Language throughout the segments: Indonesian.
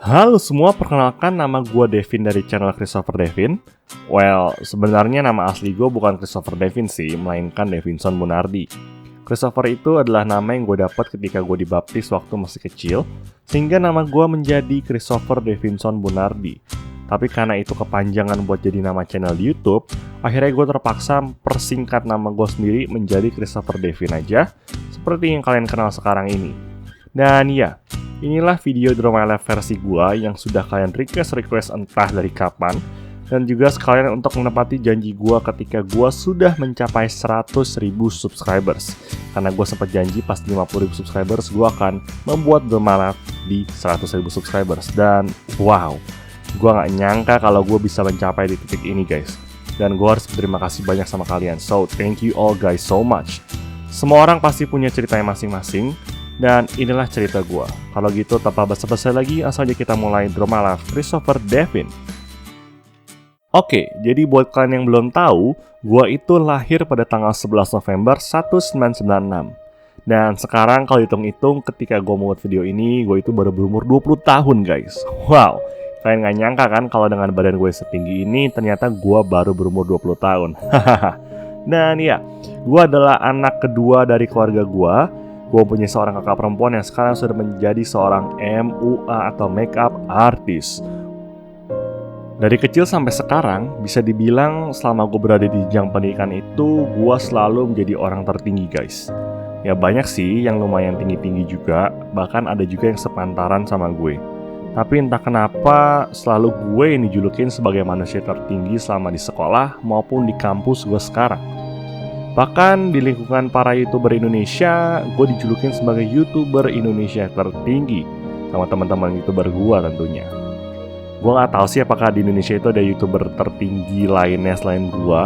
Halo semua, perkenalkan nama gue Devin dari channel Christopher Devin. Well, sebenarnya nama asli gue bukan Christopher Devin sih, melainkan Devinson Munardi. Christopher itu adalah nama yang gue dapat ketika gue dibaptis waktu masih kecil, sehingga nama gue menjadi Christopher Devinson Munardi. Tapi karena itu kepanjangan buat jadi nama channel di YouTube, akhirnya gue terpaksa persingkat nama gue sendiri menjadi Christopher Devin aja, seperti yang kalian kenal sekarang ini. Dan ya, inilah video Draw My Life versi gua yang sudah kalian request entah dari kapan. Dan juga sekalian untuk menepati janji gua ketika gua sudah mencapai 100.000 subscribers. Karena gua sempat janji pas 50.000 subscribers gua akan membuat Draw My Life di 100.000 subscribers. Dan wow, gua gak nyangka kalau gua bisa mencapai di titik ini guys. Dan gua harus berterima kasih banyak sama kalian. So thank you all guys so much. Semua orang pasti punya ceritanya masing-masing. Dan inilah cerita gue. Kalau gitu tanpa basa-basi lagi, langsung aja kita mulai Draw My Life Christopher Devin. Oke, jadi buat kalian yang belum tahu, gue itu lahir pada tanggal 11 November 1996. Dan sekarang kalau hitung-hitung ketika gue membuat video ini, gue itu baru berumur 20 tahun guys. Wow, kalian gak nyangka kan kalau dengan badan gue setinggi ini, ternyata gue baru berumur 20 tahun. Dan ya, gue adalah anak kedua dari keluarga gue. Gue punya seorang kakak perempuan yang sekarang sudah menjadi seorang MUA atau makeup artist. Dari kecil sampai sekarang, bisa dibilang selama gue berada di jenjang pendidikan itu, gue selalu menjadi orang tertinggi guys. Ya banyak sih yang lumayan tinggi-tinggi juga, bahkan ada juga yang sepantaran sama gue. Tapi entah kenapa selalu gue yang dijulukin sebagai manusia tertinggi selama di sekolah maupun di kampus gue sekarang. Bahkan di lingkungan para YouTuber Indonesia, gue dijulukin sebagai YouTuber Indonesia tertinggi sama teman-teman YouTuber gue tentunya. Gue gak tahu sih apakah di Indonesia itu ada YouTuber tertinggi lainnya selain gue.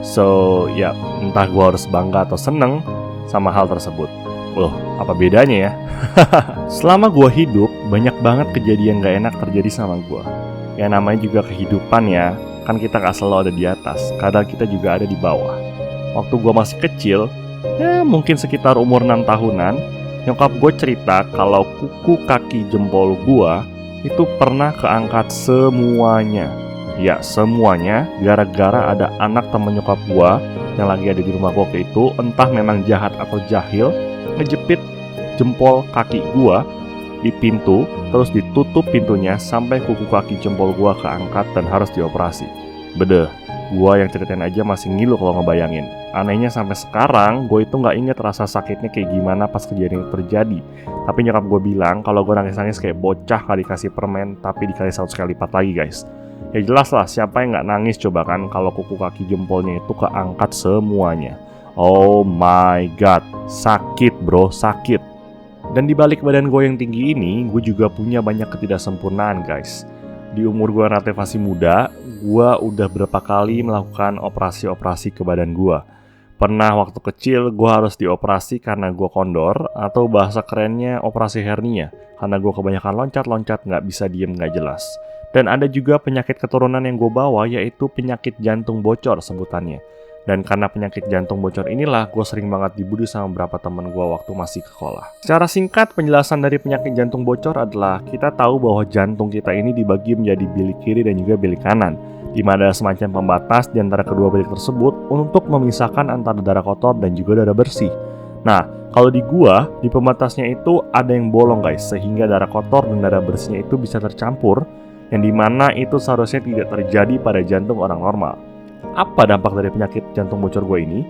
So, ya entah gue harus bangga atau seneng sama hal tersebut. Loh, apa bedanya ya? Selama gue hidup, banyak banget kejadian gak enak terjadi sama gue. Ya namanya juga kehidupan ya, kan kita gak selalu ada di atas, kadang kita juga ada di bawah. Waktu gue masih kecil, ya mungkin sekitar umur 6 tahunan, nyokap gue cerita kalau kuku kaki jempol gue itu pernah keangkat semuanya. Ya semuanya, gara-gara ada anak temen nyokap gue yang lagi ada di rumah gue waktu itu, entah memang jahat atau jahil, ngejepit jempol kaki gue di pintu, terus ditutup pintunya sampai kuku kaki jempol gue keangkat dan harus dioperasi. Bedeh. Gua yang ceritain aja masih ngilu kalau ngebayangin. Anehnya sampai sekarang gue itu gak inget rasa sakitnya kayak gimana pas kejadian itu terjadi. Tapi nyokap gue bilang kalau gue nangis-nangis kayak bocah gak dikasih permen tapi dikali 100 kali lipat lagi guys. Ya jelas lah siapa yang gak nangis coba kan kalau kuku kaki jempolnya itu keangkat semuanya. Oh my god, sakit bro, sakit. Dan dibalik badan gue yang tinggi ini, gue juga punya banyak ketidaksempurnaan guys. Di umur gue relatif masih muda, gue udah berapa kali melakukan operasi-operasi ke badan gue. Pernah waktu kecil gue harus dioperasi karena gue kondor, atau bahasa kerennya operasi hernia, karena gue kebanyakan loncat-loncat gak bisa diem gak jelas. Dan ada juga penyakit keturunan yang gue bawa, yaitu penyakit jantung bocor sebutannya. Dan karena penyakit jantung bocor inilah gue sering banget dibully sama beberapa temen gue waktu masih ke sekolah. Secara singkat, penjelasan dari penyakit jantung bocor adalah kita tahu bahwa jantung kita ini dibagi menjadi bilik kiri dan juga bilik kanan, di mana ada semacam pembatas di antara kedua bilik tersebut untuk memisahkan antara darah kotor dan juga darah bersih. Nah, kalau di gua, di pembatasnya itu ada yang bolong guys, sehingga darah kotor dan darah bersihnya itu bisa tercampur, yang dimana itu seharusnya tidak terjadi pada jantung orang normal. Apa dampak dari penyakit jantung bocor gue ini?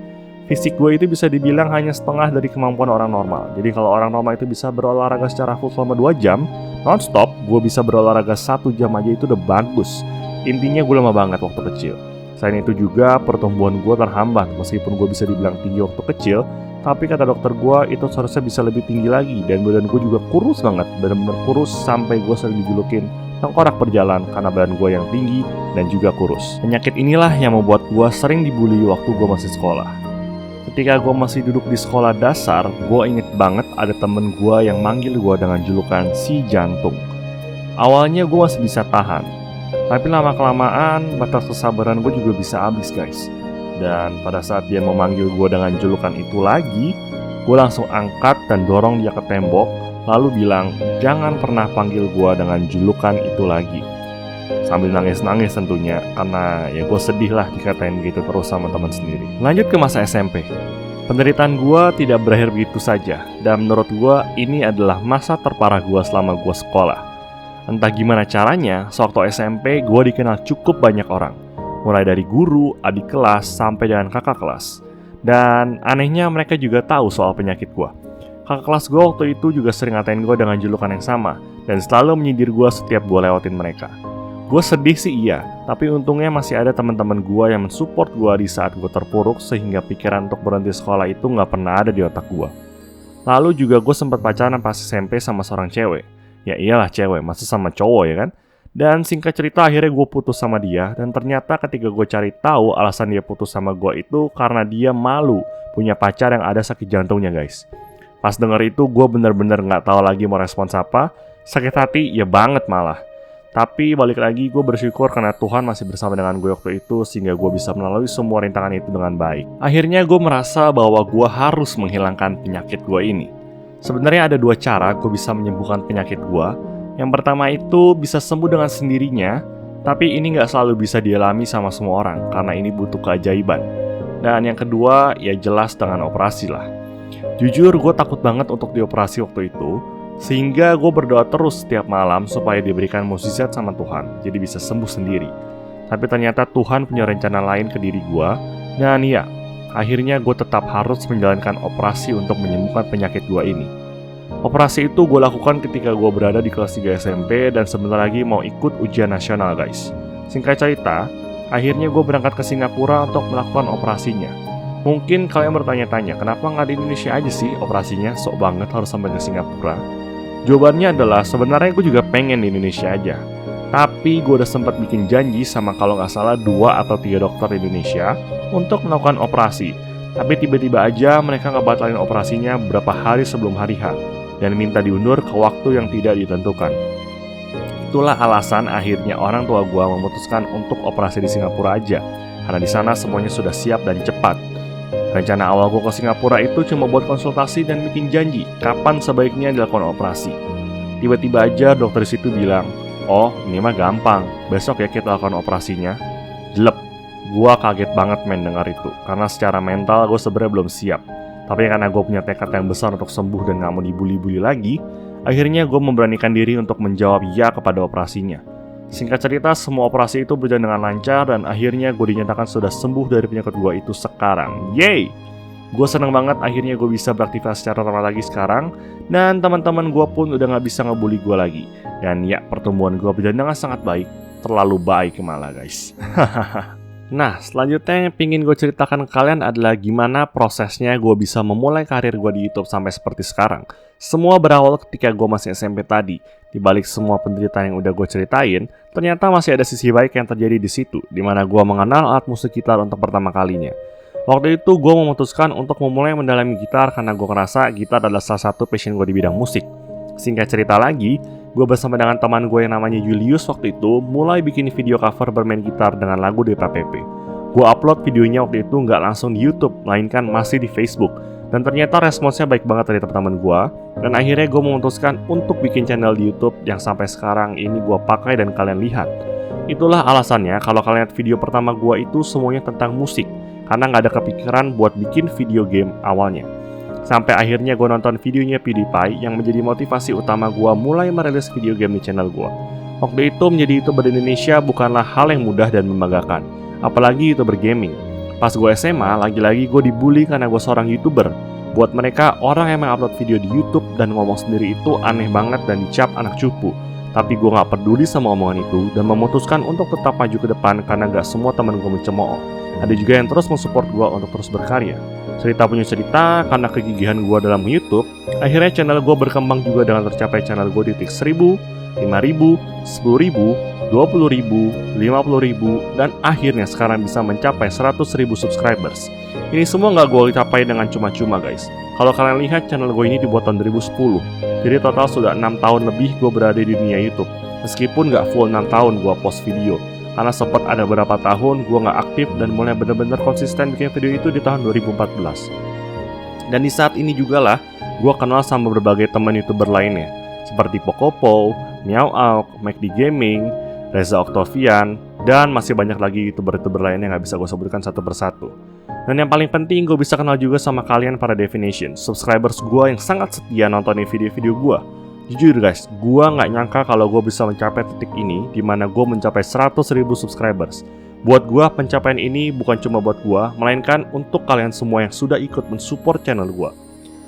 Fisik gue itu bisa dibilang hanya setengah dari kemampuan orang normal. Jadi kalau orang normal itu bisa berolahraga secara full selama 2 jam non-stop, gue bisa berolahraga 1 jam aja itu udah bagus. Intinya gue lemah banget waktu kecil. Selain itu juga pertumbuhan gue terhambat. Meskipun gue bisa dibilang tinggi waktu kecil, tapi kata dokter gue itu seharusnya bisa lebih tinggi lagi. Dan badan gue juga kurus banget, benar-benar kurus sampai gue sering dijulukin tengkorak berjalan karena badan gue yang tinggi dan juga kurus. Penyakit inilah yang membuat gue sering dibully waktu gue masih sekolah. Ketika gue masih duduk di sekolah dasar, gue inget banget ada temen gue yang manggil gue dengan julukan si jantung. Awalnya gue masih bisa tahan, tapi lama-kelamaan batas kesabaran gue juga bisa habis guys. Dan pada saat dia memanggil gue dengan julukan itu lagi, gue langsung angkat dan dorong dia ke tembok lalu bilang jangan pernah panggil gue dengan julukan itu lagi. Sambil nangis-nangis tentunya, karena ya gue sedih lah dikatain gitu terus sama teman sendiri. Lanjut ke masa SMP. Penderitaan gue tidak berakhir begitu saja, dan menurut gue ini adalah masa terparah gue selama gue sekolah. Entah gimana caranya, sewaktu SMP gue dikenal cukup banyak orang. Mulai dari guru, adik kelas, sampai dengan kakak kelas. Dan anehnya mereka juga tahu soal penyakit gue. Kakak kelas gue waktu itu juga sering ngatain gue dengan julukan yang sama, dan selalu menyindir gue setiap gue lewatin mereka. Gue sedih sih iya, tapi untungnya masih ada teman-teman gue yang mensupport gue di saat gue terpuruk, sehingga pikiran untuk berhenti sekolah itu gak pernah ada di otak gue. Lalu juga gue sempat pacaran pas SMP sama seorang cewek. Ya iyalah cewek, masa sama cowok ya kan? Dan singkat cerita akhirnya gue putus sama dia, dan ternyata ketika gue cari tahu alasan dia putus sama gue itu karena dia malu punya pacar yang ada sakit jantungnya guys. Pas denger itu gue bener-bener gak tahu lagi mau respons apa, sakit hati ya banget malah. Tapi balik lagi gue bersyukur karena Tuhan masih bersama dengan gue waktu itu sehingga gue bisa melalui semua rintangan itu dengan baik. Akhirnya gue merasa bahwa gue harus menghilangkan penyakit gue ini. Sebenarnya ada dua cara gue bisa menyembuhkan penyakit gue. Yang pertama itu bisa sembuh dengan sendirinya, tapi ini gak selalu bisa dialami sama semua orang karena ini butuh keajaiban. Dan yang kedua ya jelas dengan operasi lah. Jujur gue takut banget untuk dioperasi waktu itu, sehingga gue berdoa terus setiap malam supaya diberikan mukjizat sama Tuhan, jadi bisa sembuh sendiri. Tapi ternyata Tuhan punya rencana lain ke diri gue, dan ya, akhirnya gue tetap harus menjalankan operasi untuk menyembuhkan penyakit gue ini. Operasi itu gue lakukan ketika gue berada di kelas 3 SMP dan sebentar lagi mau ikut ujian nasional guys. Singkat cerita, akhirnya gue berangkat ke Singapura untuk melakukan operasinya. Mungkin kalian bertanya-tanya, kenapa nggak di Indonesia aja sih operasinya? Sok banget harus sampai ke Singapura. Jawabannya adalah sebenarnya gue juga pengen di Indonesia aja. Tapi gue udah sempat bikin janji sama kalau nggak salah 2 atau 3 dokter di Indonesia untuk melakukan operasi. Tapi tiba-tiba aja mereka ngebatalin operasinya beberapa hari sebelum hari H dan minta diundur ke waktu yang tidak ditentukan. Itulah alasan akhirnya orang tua gue memutuskan untuk operasi di Singapura aja, karena di sana semuanya sudah siap dan cepat. Rencana awal gue ke Singapura itu cuma buat konsultasi dan bikin janji kapan sebaiknya dilakukan operasi. Tiba-tiba aja dokter di situ bilang, "Oh, ini mah gampang. Besok ya kita lakukan operasinya." Jelek. Gua kaget banget dengar itu, karena secara mental gue sebenarnya belum siap. Tapi karena gue punya tekad yang besar untuk sembuh dan gak mau dibully-bully lagi, akhirnya gue memberanikan diri untuk menjawab ya kepada operasinya. Singkat cerita, semua operasi itu berjalan dengan lancar dan akhirnya gue dinyatakan sudah sembuh dari penyakit gue itu sekarang. Yeay! Gue seneng banget akhirnya gue bisa beraktivitas secara normal lagi sekarang, dan teman-teman gue pun udah gak bisa ngebully gue lagi. Dan ya, pertumbuhan gue berjalan dengan sangat baik, terlalu baik malah guys. Nah, selanjutnya yang pingin gue ceritakan ke kalian adalah gimana prosesnya gue bisa memulai karir gue di YouTube sampai seperti sekarang. Semua berawal ketika gue masih SMP tadi. Di balik semua penderitaan yang udah gue ceritain, ternyata masih ada sisi baik yang terjadi di situ, di mana gue mengenal alat musik gitar untuk pertama kalinya. Waktu itu gue memutuskan untuk memulai mendalami gitar karena gue ngerasa gitar adalah salah satu passion gue di bidang musik. Singkat cerita lagi, gue bersama dengan teman gue yang namanya Julius waktu itu mulai bikin video cover bermain gitar dengan lagu DPPP. Gue upload videonya waktu itu nggak langsung di YouTube, melainkan masih di Facebook. Dan ternyata responsnya baik banget dari teman-teman gue. Dan akhirnya gue memutuskan untuk bikin channel di YouTube yang sampai sekarang ini gue pakai dan kalian lihat. Itulah alasannya kalau kalian lihat video pertama gue itu semuanya tentang musik, karena nggak ada kepikiran buat bikin video game awalnya. Sampai akhirnya gue nonton videonya PewDiePie yang menjadi motivasi utama gue mulai merilis video game di channel gue. Waktu itu menjadi YouTuber di Indonesia bukanlah hal yang mudah dan membanggakan, apalagi YouTuber gaming. Pas gue SMA, lagi-lagi gue dibully karena gue seorang YouTuber. Buat mereka, orang yang mengupload video di YouTube dan ngomong sendiri itu aneh banget dan dicap anak cupu. Tapi gue gak peduli sama omongan itu dan memutuskan untuk tetap maju ke depan karena gak semua teman gue mencemooh. Ada juga yang terus mensupport gue untuk terus berkarya. Cerita punya cerita, karena kegigihan gue dalam YouTube, akhirnya channel gue berkembang juga dengan tercapai channel gue di titik 1000, 5000, 10.000, 20.000, 50.000, dan akhirnya sekarang bisa mencapai 100.000 subscribers. Ini semua nggak gue capai dengan cuma-cuma guys. Kalau kalian lihat channel gue ini dibuat tahun 2010, jadi total sudah 6 tahun lebih gue berada di dunia YouTube. Meskipun nggak full 6 tahun gue post video, karena sempat ada beberapa tahun gue nggak aktif dan mulai bener-bener konsisten bikin video itu di tahun 2014. Dan di saat ini juga lah, gue kenal sama berbagai teman YouTuber lainnya, seperti Pocopo, Meowauk, McD Gaming, Reza Octavian, dan masih banyak lagi YouTuber-YouTuber lainnya yang gak bisa gue sebutkan satu persatu. Dan yang paling penting, gue bisa kenal juga sama kalian para Definition, subscribers gue yang sangat setia nontonin video-video gue. Jujur guys, gue gak nyangka kalau gue bisa mencapai titik ini, dimana gue mencapai 100.000 subscribers. Buat gue, pencapaian ini bukan cuma buat gue, melainkan untuk kalian semua yang sudah ikut mensupport channel gue.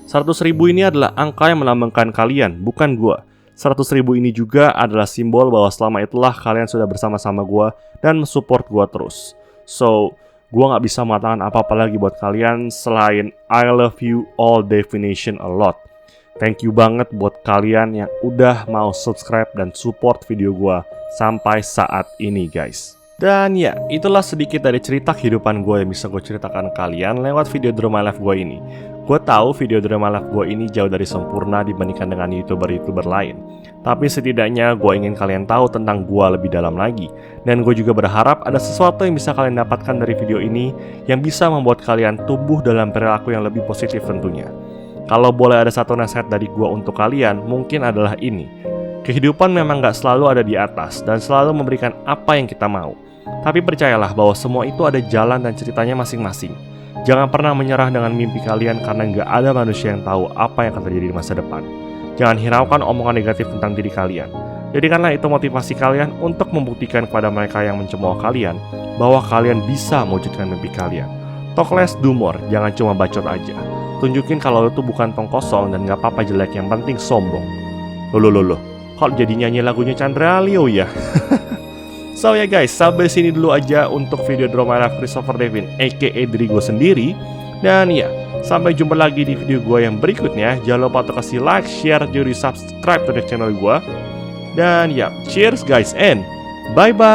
100.000 ini adalah angka yang melambangkan kalian, bukan gue. 100.000 ini juga adalah simbol bahwa selama itulah kalian sudah bersama-sama gue dan mensupport gue terus. So, gue gak bisa mengatakan apa-apa lagi buat kalian selain I love you all Definition a lot. Thank you banget buat kalian yang udah mau subscribe dan support video gue sampai saat ini guys. Dan ya, itulah sedikit dari cerita kehidupan gue yang bisa gue ceritakan ke kalian lewat video Draw My Life gue ini. Gue tahu video Draw My Life gue ini jauh dari sempurna dibandingkan dengan YouTuber-YouTuber lain. Tapi setidaknya gue ingin kalian tahu tentang gue lebih dalam lagi. Dan gue juga berharap ada sesuatu yang bisa kalian dapatkan dari video ini yang bisa membuat kalian tumbuh dalam perilaku yang lebih positif tentunya. Kalau boleh ada satu nasihat dari gue untuk kalian, mungkin adalah ini. Kehidupan memang gak selalu ada di atas dan selalu memberikan apa yang kita mau. Tapi percayalah bahwa semua itu ada jalan dan ceritanya masing-masing. Jangan pernah menyerah dengan mimpi kalian karena nggak ada manusia yang tahu apa yang akan terjadi di masa depan. Jangan hiraukan omongan negatif tentang diri kalian. Jadikanlah itu motivasi kalian untuk membuktikan kepada mereka yang mencemooh kalian bahwa kalian bisa mewujudkan mimpi kalian. Talk less, do more, jangan cuma bacot aja. Tunjukin kalau itu bukan tong kosong dan nggak apa-apa jelek, yang penting sombong. Loh, kalau jadi nyanyi lagunya Chandra Leo ya? So ya guys, sampai sini dulu aja untuk video Draw My Life Christopher Devin aka diri gue sendiri. Dan ya, sampai jumpa lagi di video gue yang berikutnya. Jangan lupa untuk kasih like, share, juga subscribe ke channel gue. Dan ya, cheers guys and bye-bye.